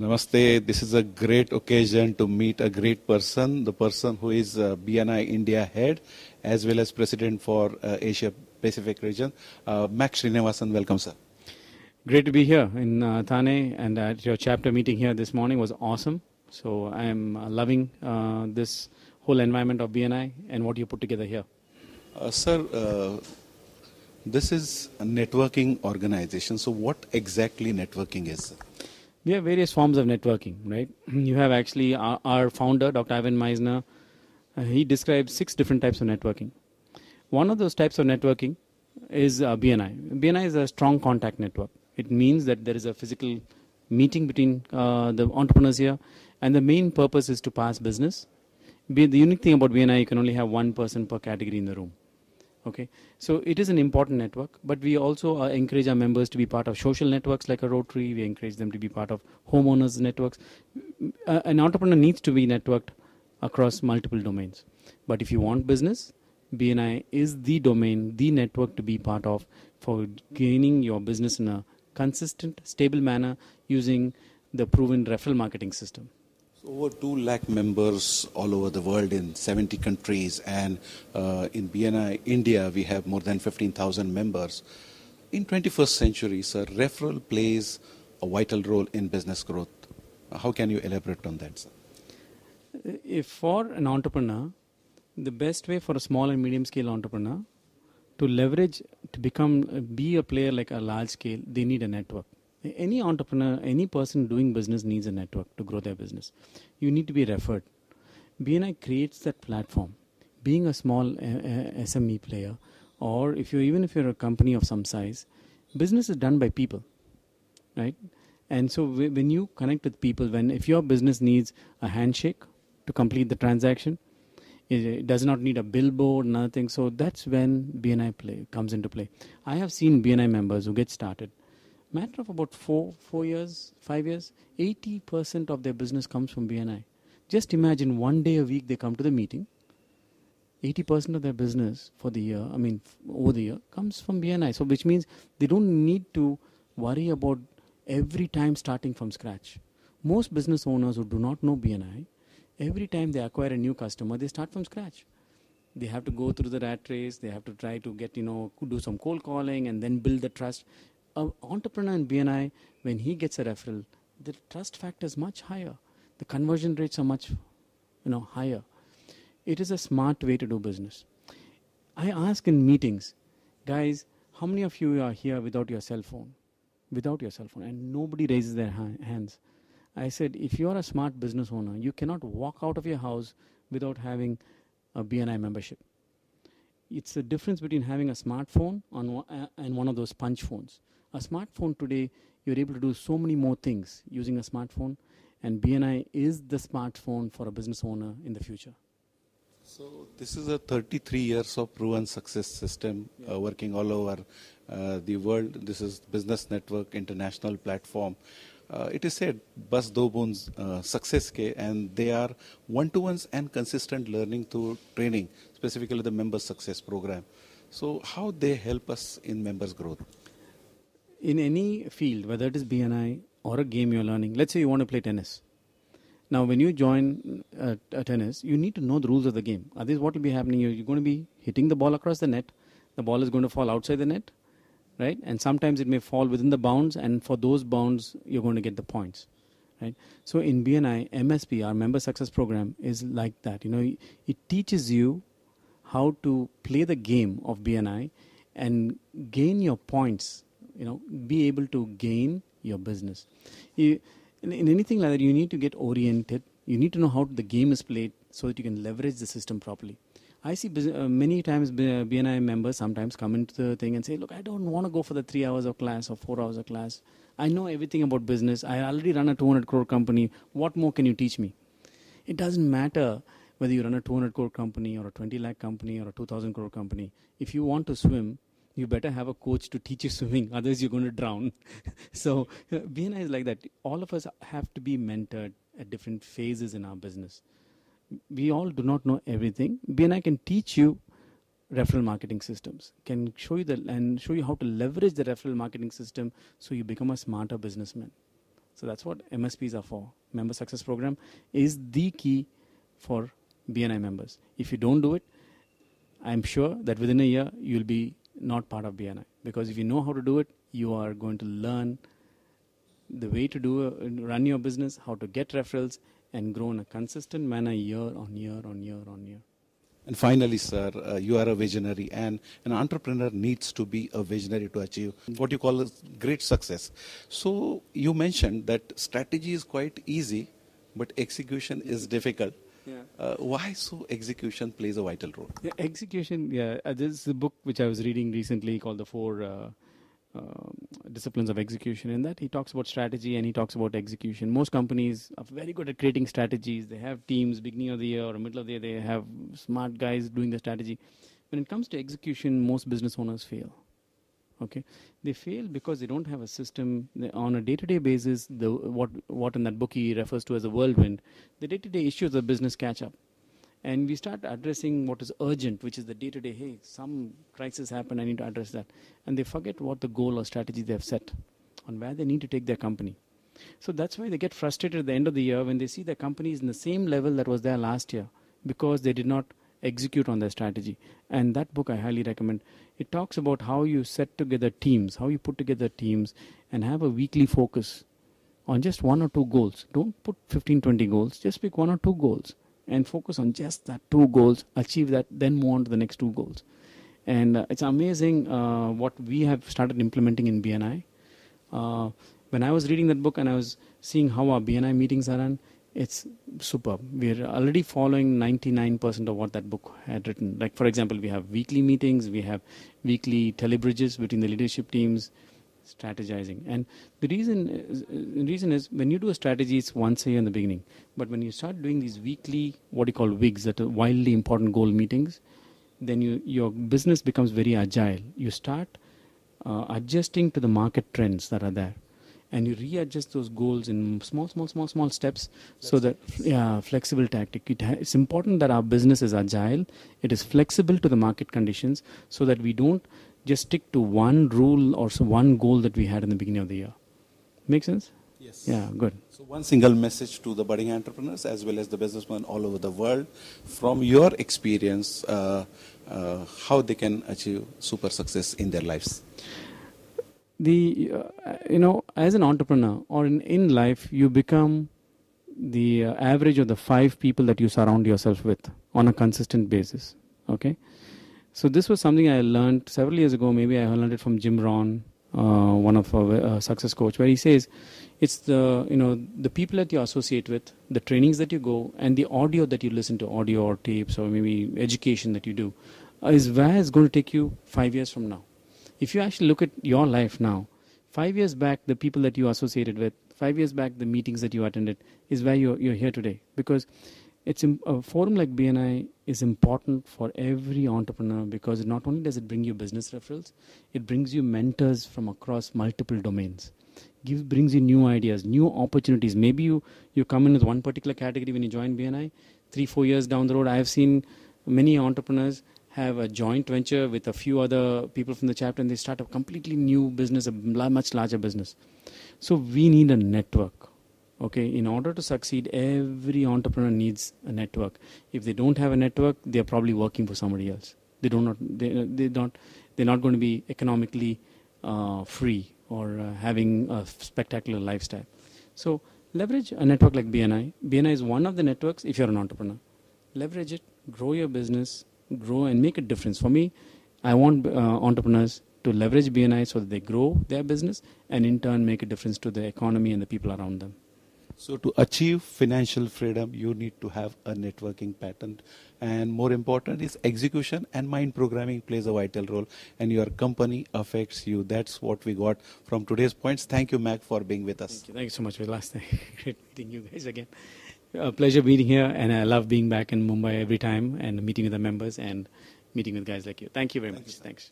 Namaste. This is a great occasion to meet a great person, the person who is BNI India head as well as president for Asia Pacific region. Mac Srinivasan, welcome, sir. Great to be here in Thane, and at your chapter meeting here this morning was awesome. So I am loving this whole environment of BNI and what you put together here. Sir, this is a networking organization. So what exactly networking is, sir? We have various forms of networking, right? You have actually our founder, Dr.Ivan Misner. He describes 6 different types of networking. One of those types of networking is BNI. BNI is a strong contact network. It means that there is a physical meeting between the entrepreneurs here, and the main purpose is to pass business. The unique thing about BNI, you can only have one person per category in the room. Okay, so it is an important network, but we also encourage our members to be part of social networks like a Rotary. We encourage them to be part of homeowners networks. An entrepreneur needs to be networked across multiple domains. But if you want business, BNI is the domain, the network to be part of for gaining your business in a consistent, stable manner using the proven referral marketing system. Over 2 lakh members all over the world in 70 countries, and in BNI India we have more than 15,000 members. In 21st century, sir, referral plays a vital role in business growth. How can you elaborate on that, sir? If for an entrepreneur, the best way for a small and medium scale entrepreneur to leverage, to be a player like a large scale, they need a network. Any entrepreneur, any person doing business needs a network to grow their business. You need to be referred. BNI creates that platform. Being a small SME player, or even if you're a company of some size, business is done by people, right? And so when you connect with people, if your business needs a handshake to complete the transaction, it does not need a billboard, nothing. So that's when BNI comes into play. I have seen BNI members who get started. Matter of about 4 years, 5 years, 80% of their business comes from BNI. Just imagine 1 day a week they come to the meeting. 80% of their business for the year, over the year, comes from BNI. So which means they don't need to worry about every time starting from scratch. Most business owners who do not know BNI, every time they acquire a new customer, they start from scratch. They have to go through the rat race. They have to try to get, do some cold calling and then build the trust. An entrepreneur in BNI, when he gets a referral, the trust factor is much higher. The conversion rates are much, higher. It is a smart way to do business. I ask in meetings, guys, how many of you are here without your cell phone? Without your cell phone, and nobody raises their hands. I said, if you are a smart business owner, you cannot walk out of your house without having a BNI membership. It's the difference between having a smartphone and one of those punch phones. A smartphone today, you're able to do so many more things using a smartphone, and BNI is the smartphone for a business owner in the future. So this is a 33 years of proven success system working all over the world. This is Business Network International platform. It is said, bas do boons success ke, and they are one-to-ones and consistent learning through training, specifically the member success program. So how they help us in members growth? In any field, whether it is BNI or a game you're learning, let's say you want to play tennis. Now, when you join a tennis, you need to know the rules of the game. Otherwise, what will be happening? You're going to be hitting the ball across the net. The ball is going to fall outside the net, right? And sometimes it may fall within the bounds, and for those bounds, you're going to get the points, right? So in BNI, MSP, our Member Success Program, is like that. It teaches you how to play the game of BNI and gain your points. Be able to gain your business. In anything like that, you need to get oriented. You need to know how the game is played so that you can leverage the system properly. I see many times BNI members sometimes come into the thing and say, look, I don't want to go for the 3 hours of class or 4 hours of class. I know everything about business. I already run a 200 crore company. What more can you teach me? It doesn't matter whether you run a 200 crore company or a 20 lakh company or a 2,000 crore company. If you want to swim, you better have a coach to teach you swimming, otherwise you're going to drown. So BNI is like that. All of us have to be mentored at different phases in our business. We all do not know everything. BNI can teach you referral marketing systems, can show you how to leverage the referral marketing system so you become a smarter businessman. So that's what MSPs are for. Member Success Program is the key for BNI members. If you don't do it, I'm sure that within a year, you'll be not part of BNI. Because if you know how to do it, you are going to learn the way to run your business, how to get referrals, and grow in a consistent manner year on year on year on year. And finally, sir, you are a visionary, and an entrepreneur needs to be a visionary to achieve what you call great success. So you mentioned that strategy is quite easy, but execution is difficult. Yeah. Why so execution plays a vital role? Yeah, execution, this is a book which I was reading recently called The Four Disciplines of Execution. In that, he talks about strategy and he talks about execution. Most companies are very good at creating strategies. They have teams, beginning of the year or middle of the year, they have smart guys doing the strategy. When it comes to execution, most business owners fail. Okay, they fail because they don't have a system. On a day-to-day basis, what in that book he refers to as a whirlwind, the day-to-day issues of business catch up. And we start addressing what is urgent, which is the day-to-day, hey, some crisis happened, I need to address that. And they forget what the goal or strategy they have set on where they need to take their company. So that's why they get frustrated at the end of the year when they see their company is in the same level that was there last year because they did not execute on their strategy. And that book I highly recommend. It talks about how you set together teams, how you put together teams and have a weekly focus on just one or two goals. Don't put 15, 20 goals, just pick one or two goals. And focus on just that two goals, achieve that, then move on to the next two goals. And it's amazing what we have started implementing in BNI. When I was reading that book and I was seeing how our BNI meetings are run, it's superb. We're already following 99% of what that book had written. Like, for example, we have weekly meetings, we have weekly telebridges between the leadership teams, strategizing. And the reason is when you do a strategy, it's once a year in the beginning. But when you start doing these weekly, what you call WIGs, that are wildly important goal meetings, then your business becomes very agile. You start adjusting to the market trends that are there. And you readjust those goals in small steps. So that, flexible tactic. It's important that our business is agile. It is flexible to the market conditions so that we don't just stick to one rule or one goal that we had in the beginning of the year. Make sense? Yes. Yeah, good. So one single message to the budding entrepreneurs as well as the businessmen all over the world, from your experience, how they can achieve super success in their lives. As an entrepreneur or in life, you become the average of the 5 people that you surround yourself with on a consistent basis. Okay? So this was something I learned several years ago. Maybe I learned it from Jim Rohn, one of our success coach, where he says it's the people that you associate with, the trainings that you go, and the audio that you listen to, audio or tapes or maybe education that you do, is where it's going to take you 5 years from now. If you actually look at your life now, 5 years back, the people that you associated with, 5 years back, the meetings that you attended, is where you're here today. Because a forum like BNI is important for every entrepreneur because not only does it bring you business referrals, it brings you mentors from across multiple domains. Brings you new ideas, new opportunities. Maybe you come in with one particular category when you join BNI. 3-4 years down the road, I have seen many entrepreneurs have a joint venture with a few other people from the chapter and they start a completely new business, a much larger business. So we need a network. Okay, in order to succeed, every entrepreneur needs a network. If they don't have a network, they're probably working for somebody else. They're not going to be economically free or having a spectacular lifestyle. So leverage a network like BNI. BNI is one of the networks if you're an entrepreneur. Leverage it, grow your business, grow and make a difference. For me, I want entrepreneurs to leverage BNI so that they grow their business and in turn make a difference to the economy and the people around them. So to achieve financial freedom, you need to have a networking pattern. And more important is execution, and mind programming plays a vital role. And your company affects you. That's what we got from today's points. Thank you, Mac, for being with us. Thank you so much, Vilas. Great meeting you guys again. A pleasure being here, and I love being back in Mumbai every time and meeting with the members and meeting with guys like you. Thank you very much. Thanks.